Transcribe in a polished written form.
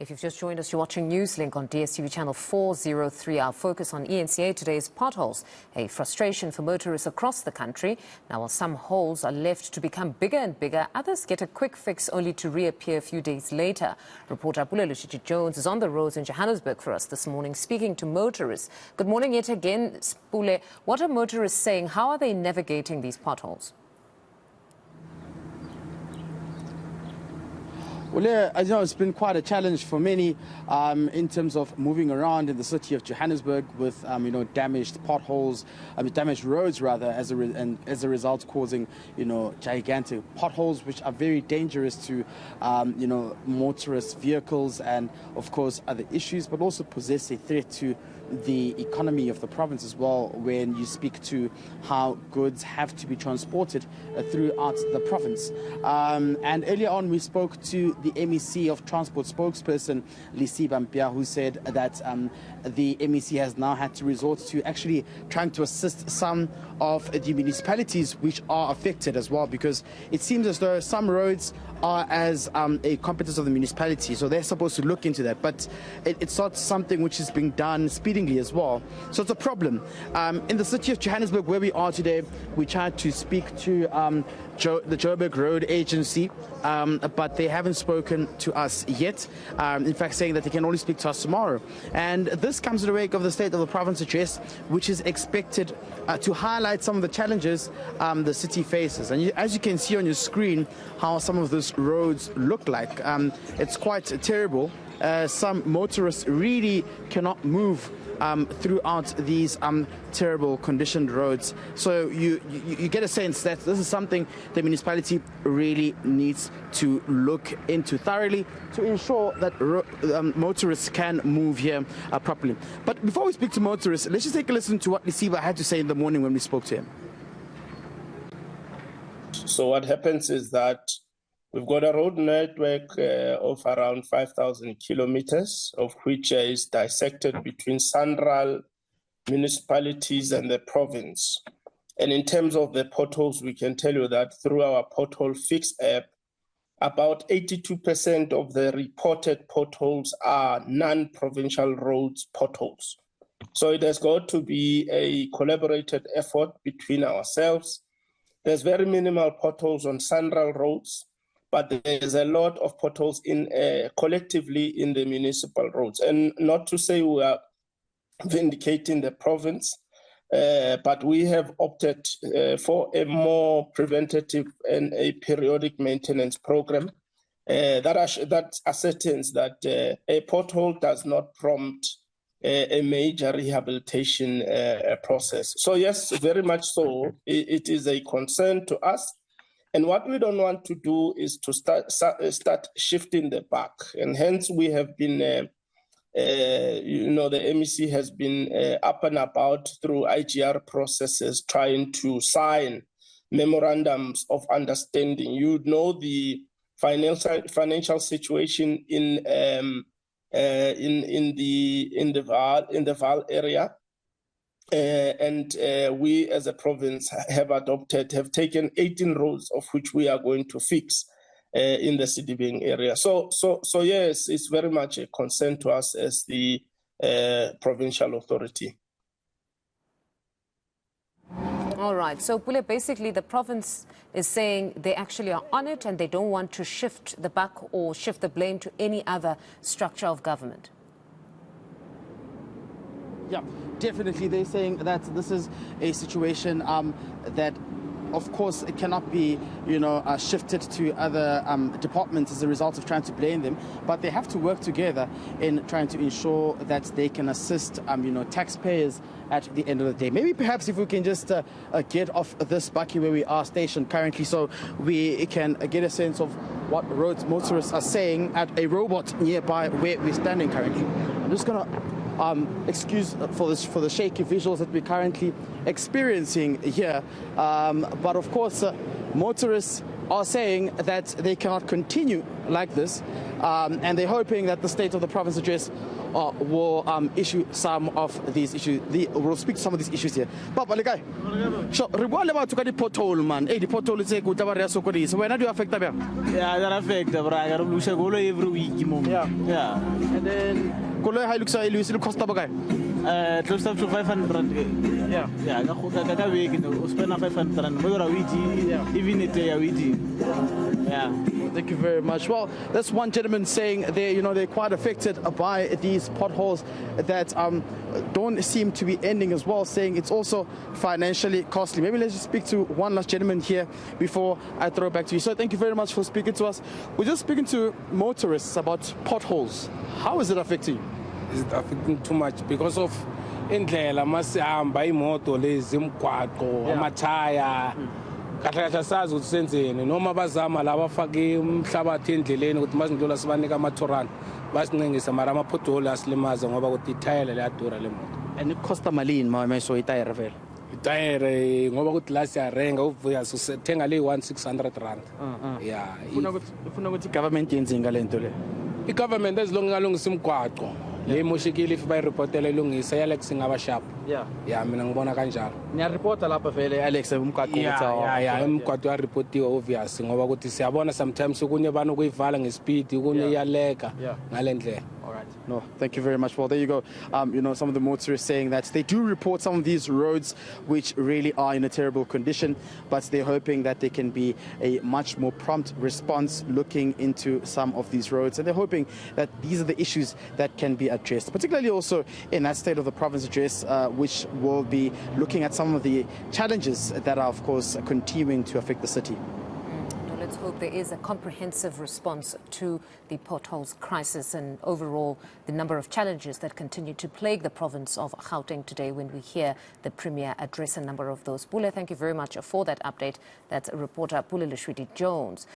If you've just joined us, you're watching Newslink on DSTV channel 403. Our focus on eNCA today is potholes, a frustration for motorists across the country. Now, while some holes are left to become bigger and bigger, others get a quick fix only to reappear a few days later. Reporter Pule Letshwiti-Jones is on the roads in Johannesburg for us this morning, speaking to motorists. Good morning yet again, Pule. What are motorists saying? How are they navigating these potholes? Well, yeah, as you know, it's been quite a challenge for many in terms of moving around in the city of Johannesburg with, damaged potholes, damaged roads rather, as a result causing, gigantic potholes, which are very dangerous to, motorist vehicles and, of course, other issues, but also possess a threat to the economy of the province as well when you speak to how goods have to be transported throughout the province. And earlier on we spoke to the MEC of Transport spokesperson Lisiba Mpia, who said that the MEC has now had to resort to actually trying to assist some of the municipalities which are affected as well, because it seems as though some roads are as a competence of the municipality, so they're supposed to look into that, but it's not something which is being done speedily as well. So it's a problem. In the city of Johannesburg, where we are today, we tried to speak to the Joburg Road Agency, but they haven't spoken to us yet, in fact saying that they can only speak to us tomorrow. And this comes in the wake of the State of the Province address, which is expected to highlight some of the challenges the city faces. And as you can see on your screen, how some of those roads look like. It's quite terrible. Some motorists really cannot move throughout these terrible conditioned roads. So you get a sense that this is something the municipality really needs to look into thoroughly to ensure that motorists can move here properly. But before we speak to motorists, let's just take a listen to what Lisiba had to say in the morning when we spoke to him. So what happens is that we've got a road network of around 5,000 kilometers, of which is dissected between central municipalities and the province. And in terms of the potholes, we can tell you that through our Pothole Fix app, about 82% of the reported potholes are non-provincial roads potholes. So it has got to be a collaborated effort between ourselves. There's very minimal potholes on central roads, but there's a lot of potholes collectively in the municipal roads. And not to say we are vindicating the province, but we have opted for a more preventative and a periodic maintenance program that ascertains that a pothole does not prompt a major rehabilitation process. So yes, very much so. It is a concern to us. And what we don't want to do is to start shifting the buck. And hence we have been, the MEC has been up and about through IGR processes trying to sign memorandums of understanding. You know the financial situation in the Vaal area. And we as a province have taken 18 roads, of which we are going to fix in the Sidibeng area. So yes, it's very much a concern to us as the provincial authority. All right. So, Pule, basically the province is saying they actually are on it and they don't want to shift the buck or shift the blame to any other structure of government. Yeah, definitely. They're saying that this is a situation that, of course, it cannot be, shifted to other departments as a result of trying to blame them. But they have to work together in trying to ensure that they can assist, taxpayers at the end of the day. Maybe perhaps if we can just get off this bucky where we are stationed currently, so we can get a sense of what road motorists are saying at a robot nearby where we're standing currently. I'm just going to excuse for the shaky visuals that we're currently experiencing here. But of course, motorists are saying that they cannot continue like this, and they're hoping that the State of the Province address will issue some of these issues. We'll speak to some of these issues here. Papa, le kae? So, re bua le batho ka di pothole man. Di pothole tse go tla ba re sokodisa. Wena di affecta bjang? Yeah, that affect bro. I got to go every week mom. Yeah. And then koloi ha ilukisa ilusi le costa ba kae? Close up to 500. Yeah, ka week no spend 500 we are week even it a week. Yeah. Thank you very much. Well, that's one gentleman saying they're quite affected by these potholes that don't seem to be ending as well, saying it's also financially costly. Maybe let's just speak to one last gentleman here before I throw it back to you. So thank you very much for speaking to us. We're just speaking to motorists about potholes. How is it affecting you? Is it affecting too much because of indlela masihamba imoto lezi imgwaqo amathaya kahle kahle sazi ukuthi senzeni noma bazama laba bafake umhlabathi endleleni ukuthi masindlula sibanika amathorana basincengisa mara amaphothole asilimaza ngoba ukuthi ithayela liyadura le moto. And it costa malini mayiso itayere vele? Itayere ngoba ukuthi la siyarenga uvuya sithenga le 1600 rand. Yeah. Ufuna ukuthi government yenze ngalento le. I-government ezilungalungisa imgwaqo le moshikile if bayirepotela ilungisa yalex ngaba sharp. Yeah, mina ngibona kanjalo. Niyareporta lapha vele Alex umgwaqo ukuthi umgwaqo uyareportiwa obvious ngoba ukuthi siyabona sometimes ukunye bana kuyivala ngespeed ukunye iyaleka ngalendlela. All right. No, thank you very much. Well, there you go. Some of the motorists saying that they do report some of these roads which really are in a terrible condition, but they're hoping that there can be a much more prompt response looking into some of these roads, and they're hoping that these are the issues that can be addressed, particularly also in that State of the Province address, which will be looking at some of the challenges that are, of course, continuing to affect the city. Let's hope there is a comprehensive response to the potholes crisis and overall the number of challenges that continue to plague the province of Gauteng today when we hear the Premier address a number of those. Pule, thank you very much for that update. That's reporter Pule Letshwiti-Jones.